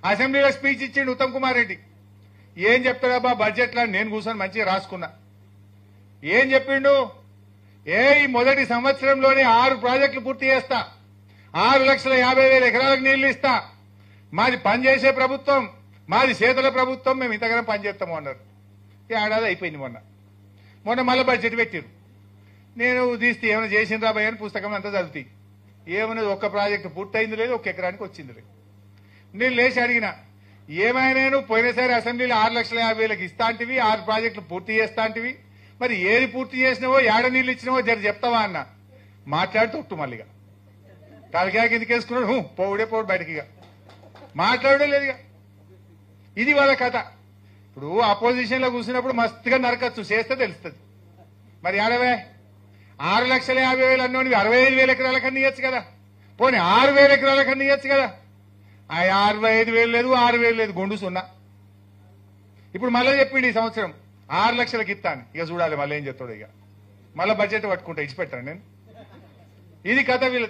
అసెంబ్లీలో స్పీచ్ ఇచ్చిండు ఉత్తమ్ కుమార్ రెడ్డి. ఏం చెప్తాడబ్బా బడ్జెట్లో నేను కూర్చొని మంచిగా రాసుకున్నా. ఏం చెప్పిండు? ఈ మొదటి సంవత్సరంలోనే 6 ప్రాజెక్టులు పూర్తి చేస్తా, 6,50,000 ఎకరాలకు నీళ్లు ఇస్తా, మాది పనిచేసే ప్రభుత్వం, మాది చేతుల ప్రభుత్వం, మేము ఇంతగానో పనిచేస్తాము అన్నారు. ఏడాది అయిపోయింది. మొన్న మళ్ళీ బడ్జెట్ పెట్టిరు. నేను తీస్తే ఏమైనా చేసిన రాబాయ్ అని పుస్తకం అంతా చదువుతాయి. ఏమన్నది ఒక్క ప్రాజెక్టు పూర్తయింది లేదు, 1 ఎకరానికి వచ్చింది లేదు. నేను లేచి అడిగిన, ఏమైనా పోయినసారి అసెంబ్లీలో 6,50,000 ఇస్తా అంటివి, 6 ప్రాజెక్టులు పూర్తి చేస్తా అంటివి, మరి ఏది పూర్తి చేసినావో ఏడ నీళ్ళు ఇచ్చినావో జర చెప్తావా అన్న. మాట్లాడుతూ ఒట్టు మళ్ళీగా తలకాయకి ఎందుకు వేసుకున్నాడు, పోవుడు బయటకిగా మాట్లాడడం లేదుగా. ఇది వాళ్ళ కథ. ఇప్పుడు అపోజిషన్ లో కూర్చున్నప్పుడు మస్తుగా నరకచ్చు, చేస్తే తెలుస్తుంది. మరి ఆడవే 6,50,000 అన్నోని 65,000 ఎకరాల కన్నా ఇవ్వచ్చు కదా, పోనీ 6,000 ఎకరాల కన్నా ఇవ్వచ్చు కదా. 65,000 లేదు, 6,000 లేదు, గొండు సున్నా. ఇప్పుడు మళ్ళీ చెప్పిండు ఈ సంవత్సరం 6 లక్షలకి ఇస్తాను. ఇక చూడాలి మళ్ళీ ఏం చెప్తాడు. ఇక మళ్ళీ బడ్జెట్ పట్టుకుంటా, ఇచ్చిపెట్టాను నేను. ఇది కథ వీళ్ళ.